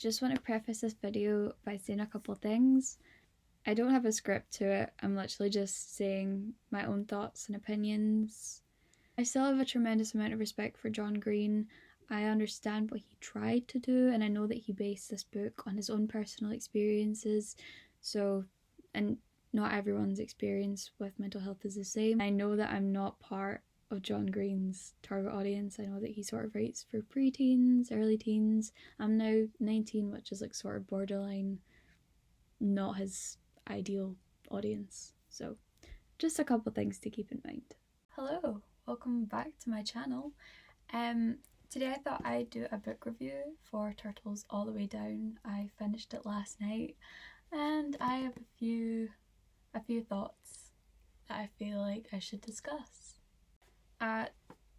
Just want to preface this video by saying a couple things. I don't have a script to it, I'm literally just saying my own thoughts and opinions. I still have a tremendous amount of respect for John Green. I understand what he tried to do, and I know that he based this book on his own personal experiences, and not everyone's experience with mental health is the same. I know that I'm not part of John Green's target audience. I know that he sort of writes for preteens, early teens. I'm now 19, which is like sort of borderline not his ideal audience. So just a couple things to keep in mind. Hello, welcome back to my channel. Today I thought I'd do a book review for Turtles All the Way Down. I finished it last night and I have a few thoughts that I feel like I should discuss.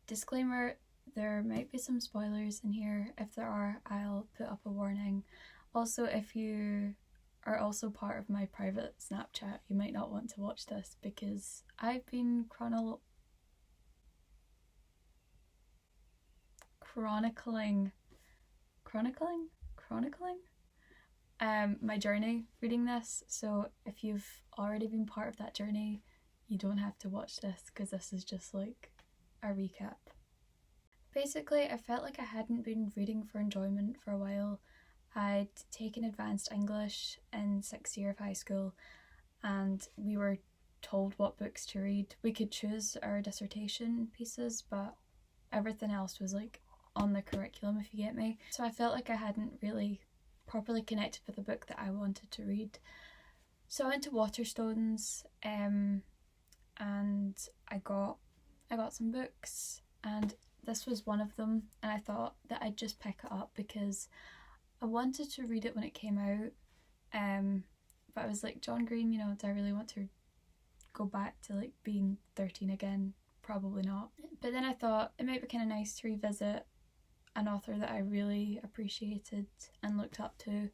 Disclaimer, there might be some spoilers in here. If there are, I'll put up a warning. Also, if you are also part of my private Snapchat, you might not want to watch this because I've been chronicling my journey reading this. So if you've already been part of that journey, you don't have to watch this because this is just like a recap. Basically, I felt like I hadn't been reading for enjoyment for a while. I'd taken advanced English in 6th year of high school and we were told what books to read. We could choose our dissertation pieces, but everything else was like on the curriculum, if you get me. So I felt like I hadn't really properly connected with the book that I wanted to read. So I went to Waterstones and I got some books, and this was one of them, and I thought that I'd just pick it up because I wanted to read it when it came out, but I was like, John Green, you know, do I really want to go back to like being 13 again? Probably not. But then I thought it might be kind of nice to revisit an author that I really appreciated and looked up to,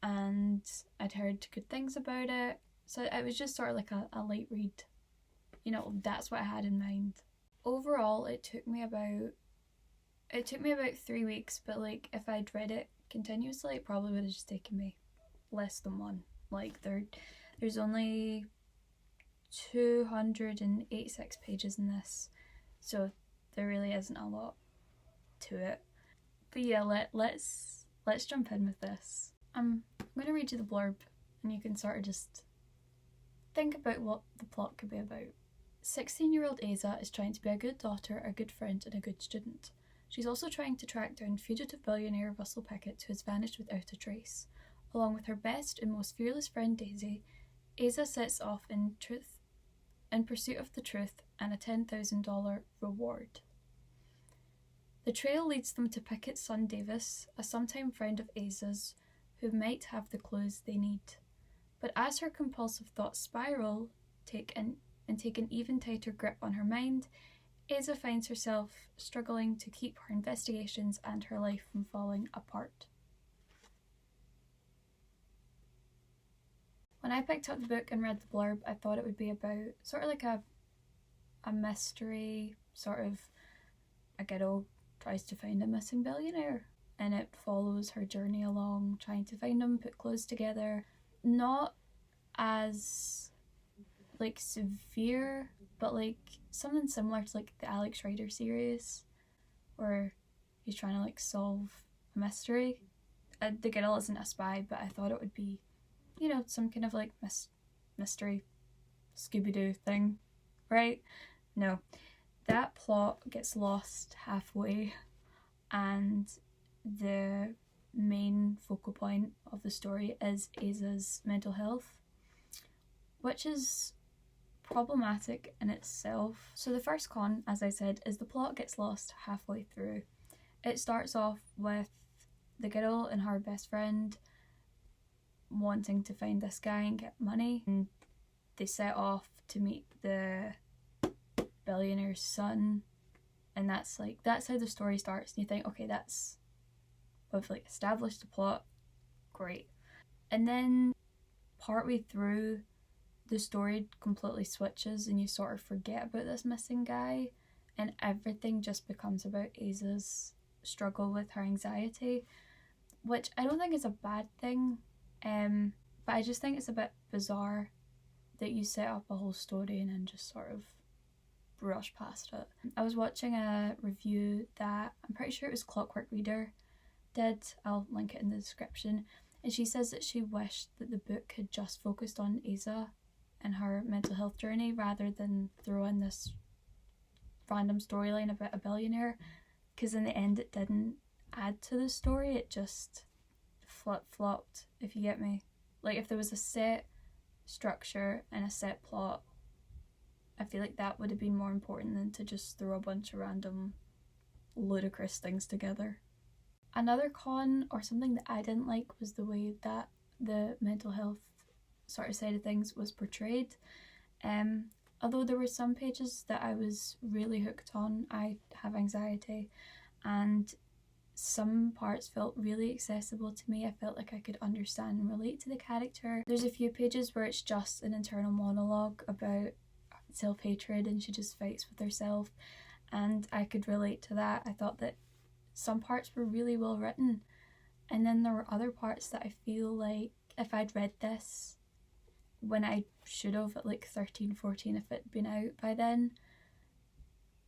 and I'd heard good things about it, so it was just sort of like a light read. You know, that's what I had in mind. Overall, it took me about 3 weeks, but like if I'd read it continuously, it probably would have just taken me less than one. Like there's only 286 pages in this, so there really isn't a lot to it. But yeah, let's jump in with this. I'm going to read you the blurb and you can sort of just think about what the plot could be about. 16-year-old Asa is trying to be a good daughter, a good friend and a good student. She's also trying to track down fugitive billionaire Russell Pickett, who has vanished without a trace. Along with her best and most fearless friend Daisy, Asa sets off in pursuit of the truth and a $10,000 reward. The trail leads them to Pickett's son Davis, a sometime friend of Asa's, who might have the clues they need. But as her compulsive thoughts spiral, take an even tighter grip on her mind, Asa finds herself struggling to keep her investigations and her life from falling apart. When I picked up the book and read the blurb, I thought it would be about sort of like a mystery, sort of a girl tries to find a missing billionaire, and it follows her journey along trying to find him, put clues together. Not as like severe, but like something similar to like the Alex Rider series where he's trying to like solve a mystery. The girl isn't a spy, but I thought it would be, you know, some kind of like mystery Scooby-Doo thing, right? No, that plot gets lost halfway, and the main focal point of the story is Asa's mental health, which is problematic in itself. So the first con, as I said, is the plot gets lost halfway through. It starts off with the girl and her best friend wanting to find this guy and get money, and they set off to meet the billionaire's son, and that's how the story starts, and you think, okay, we've like established the plot, great. And then partway through, the story completely switches and you sort of forget about this missing guy, and everything just becomes about Asa's struggle with her anxiety, which I don't think is a bad thing, but I just think it's a bit bizarre that you set up a whole story and then just sort of brush past it. I was watching a review that I'm pretty sure it was Clockwork Reader did, I'll link it in the description, and she says that she wished that the book had just focused on Asa and her mental health journey rather than throw in this random storyline about a billionaire, because in the end it didn't add to the story, it just flip-flopped, if you get me. Like, if there was a set structure and a set plot, I feel like that would have been more important than to just throw a bunch of random ludicrous things together. Another con, or something that I didn't like, was the way that the mental health sort of side of things was portrayed. Although there were some pages that I was really hooked on, I have anxiety, and some parts felt really accessible to me. I felt like I could understand and relate to the character. There's a few pages where it's just an internal monologue about self-hatred and she just fights with herself, and I could relate to that. I thought that some parts were really well written, and then there were other parts that I feel like if I'd read this when I should have at like 13, 14, if it'd been out by then,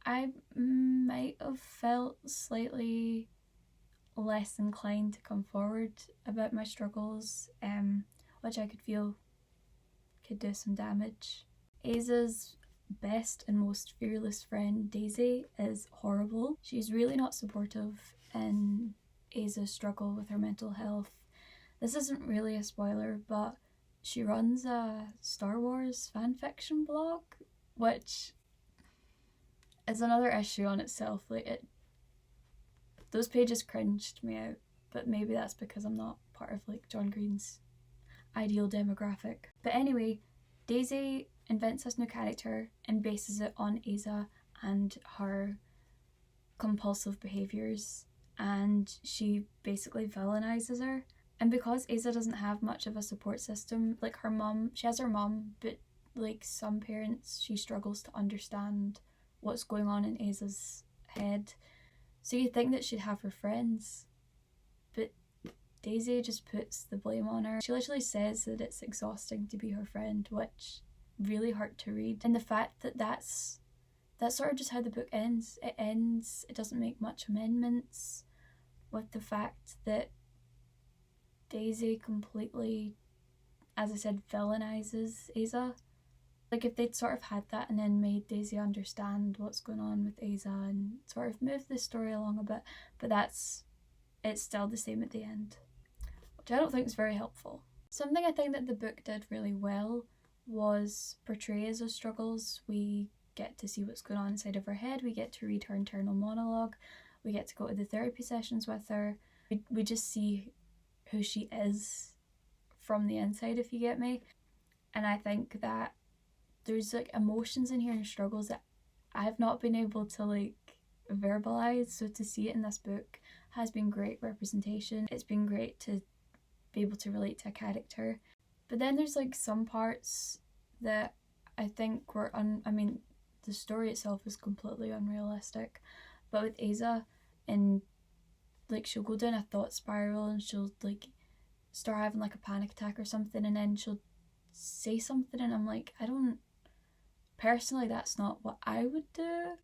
I might have felt slightly less inclined to come forward about my struggles, which I could feel could do some damage. Asa's best and most fearless friend, Daisy, is horrible. She's really not supportive in Asa's struggle with her mental health. This isn't really a spoiler, but she runs a Star Wars fanfiction blog, which is another issue on itself. Like, those pages cringed me out, but maybe that's because I'm not part of like John Green's ideal demographic. But anyway, Daisy invents this new character and bases it on Asa and her compulsive behaviours, and she basically villainizes her. And because Asa doesn't have much of a support system, like her mum, she has her mum, but like some parents, she struggles to understand what's going on in Asa's head. So you'd think that she'd have her friends, but Daisy just puts the blame on her. She literally says that it's exhausting to be her friend, which really hurt to read. And the fact that that's sort of just how the book ends. It doesn't make much amendments with the fact that Daisy completely, as I said, villainizes Asa. Like, if they'd sort of had that and then made Daisy understand what's going on with Asa and sort of moved the story along a bit, but it's still the same at the end, which I don't think is very helpful. Something I think that the book did really well was portray Asa's struggles. We get to see what's going on inside of her head, we get to read her internal monologue, we get to go to the therapy sessions with her, we just see who she is from the inside, if you get me. And I think that there's like emotions in here and struggles that I've not been able to like verbalize, so to see it in this book has been great representation. It's been great to be able to relate to a character. But then there's like some parts that I think were the story itself is completely unrealistic, but with Asa, and like she'll go down a thought spiral and she'll like start having like a panic attack or something, and then she'll say something and I'm like, personally that's not what I would do.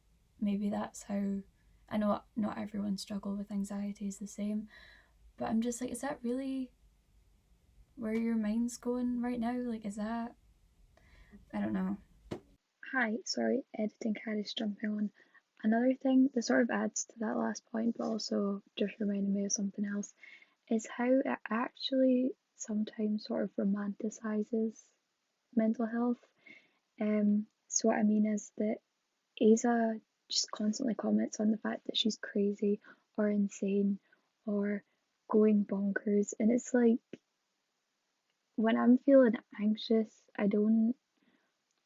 Maybe that's how, I know not everyone's struggle with anxiety is the same, but I'm just like, is that really where your mind's going right now? Like, is that, I don't know. Hi, sorry, editing charis jumping on. Another thing that sort of adds to that last point, but also just reminded me of something else, is how it actually sometimes sort of romanticizes mental health. So what I mean is that Asa just constantly comments on the fact that she's crazy or insane or going bonkers, and it's like, when I'm feeling anxious, I don't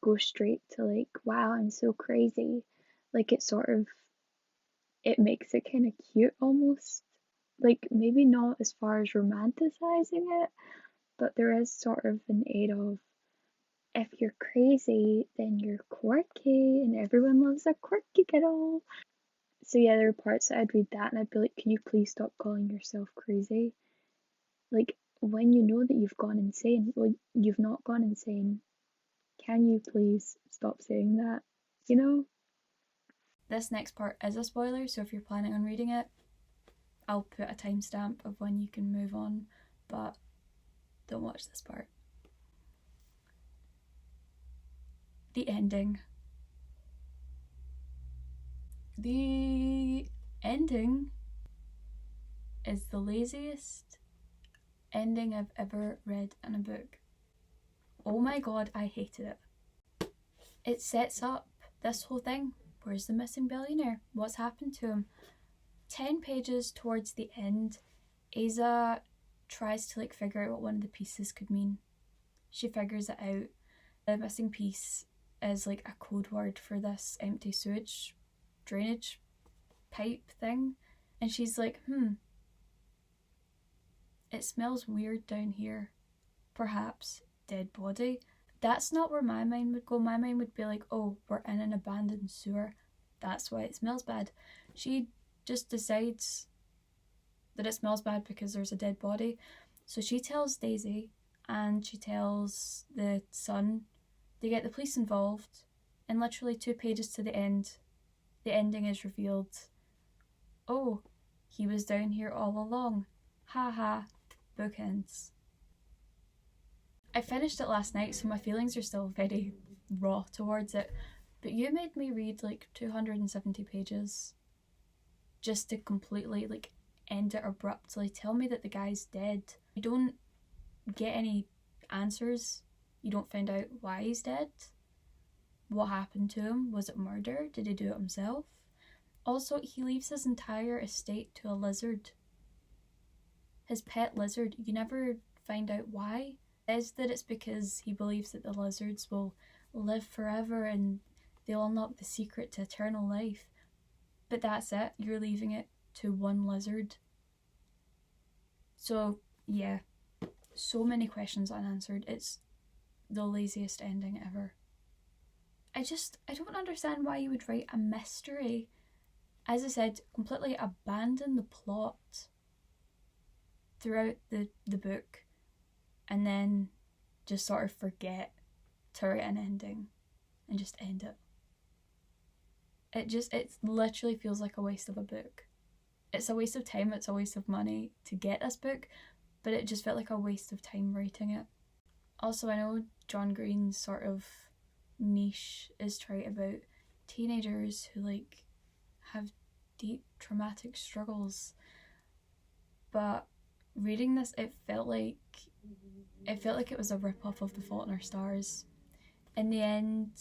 go straight to like, wow, I'm so crazy. Like, it makes it kind of cute almost. Like, maybe not as far as romanticizing it, but there is sort of an aid of, if you're crazy, then you're quirky, and everyone loves a quirky kiddo. So yeah, there are parts that I'd read that and I'd be like, can you please stop calling yourself crazy? Like, when you know that you've gone insane, well, you've not gone insane. Can you please stop saying that? You know? This next part is a spoiler, so if you're planning on reading it, I'll put a timestamp of when you can move on, but don't watch this part. The ending. The ending is the laziest ending I've ever read in a book. Oh my god, I hated it. It sets up this whole thing. Where's the missing billionaire? What's happened to him? 10 pages towards the end, Aza tries to figure out what one of the pieces could mean. She figures it out. The missing piece is a code word for this empty sewage drainage pipe thing. And she's like, it smells weird down here. Perhaps dead body. That's not where my mind would go. My mind would be like, oh, we're in an abandoned sewer. That's why it smells bad. She just decides that it smells bad because there's a dead body. So she tells Daisy and she tells the son. They get the police involved, and literally 2 pages to the end, the ending is revealed. Oh, he was down here all along. Ha ha. Bookends. I finished it last night, so my feelings are still very raw towards it, but you made me read 270 pages just to completely end it abruptly. Tell me that the guy's dead. You don't get any answers. You don't find out why he's dead. What happened to him? Was it murder? Did he do it himself? Also, he leaves his entire estate to a lizard. His pet lizard. You never find out why. It is that it's because he believes that the lizards will live forever and they'll unlock the secret to eternal life. But that's it. You're leaving it to one lizard. So, yeah. So many questions unanswered. It's the laziest ending ever. I don't understand why you would write a mystery. As I said, completely abandon the plot throughout the book and then just sort of forget to write an ending and just end it. It literally feels like a waste of a book. It's a waste of time, it's a waste of money to get this book, but it just felt like a waste of time writing it. Also, I know John Green's sort of niche is to write about teenagers who have deep traumatic struggles, but reading this, it felt like it was a rip-off of The Fault in Our Stars. In the end,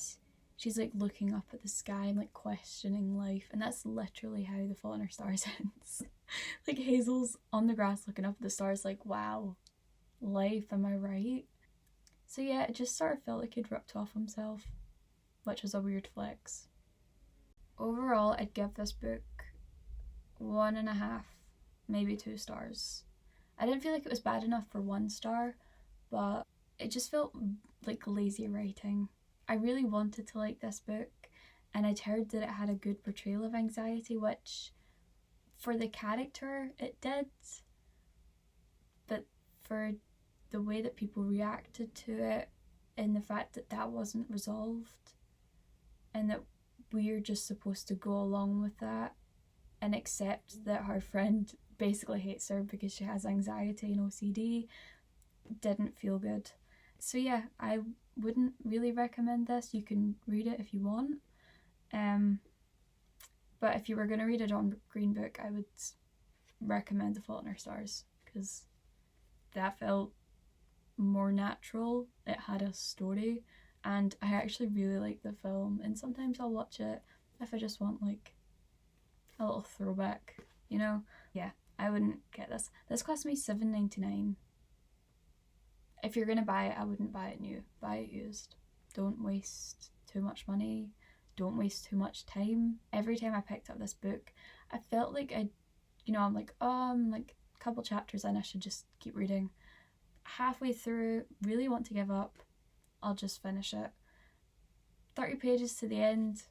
she's looking up at the sky and questioning life, and that's literally how The Fault in Our Stars ends. Hazel's on the grass looking up at the stars wow, life, am I right? So yeah, it just sort of felt like he'd ripped off himself, which was a weird flex. Overall, I'd give this book 1.5, maybe 2 stars. I didn't feel like it was bad enough for 1 star, but it just felt like lazy writing. I really wanted to like this book, and I'd heard that it had a good portrayal of anxiety, which for the character it did, but for the way that people reacted to it and the fact that that wasn't resolved and that we're just supposed to go along with that and accept that her friend basically hates her because she has anxiety and OCD didn't feel good. So yeah, I wouldn't really recommend this. You can read it if you want, but if you were going to read a John Green book, I would recommend The Fault in Our Stars, because that felt more natural. It had a story, and I actually really like the film, and sometimes I'll watch it if I just want like a little throwback, you know? Yeah, I wouldn't get this. This cost me $7.99. If you're gonna buy it, I wouldn't buy it new. Buy it used. Don't waste too much money. Don't waste too much time. Every time I picked up this book, I felt like I'm like, I'm like a couple chapters in, I should just keep reading. Halfway through, really want to give up, I'll just finish it. 30 pages to the end,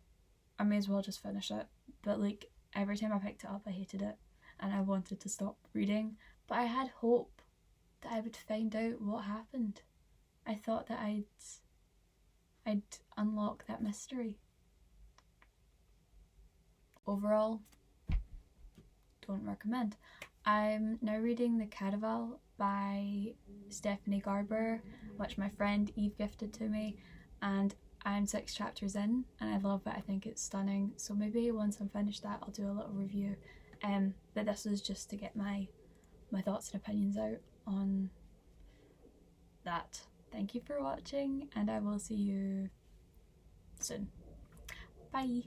I may as well just finish it. But like, every time I picked it up, I hated it and I wanted to stop reading. But I had hope that I would find out what happened. I thought that I'd unlock that mystery. Overall, don't recommend. I'm now reading The Caraval by Stephanie Garber, which my friend Eve gifted to me, and I'm 6 chapters in and I love it. I think it's stunning, so maybe once I'm finished that I'll do a little review, but this is just to get my thoughts and opinions out on that. Thank you for watching and I will see you soon. Bye!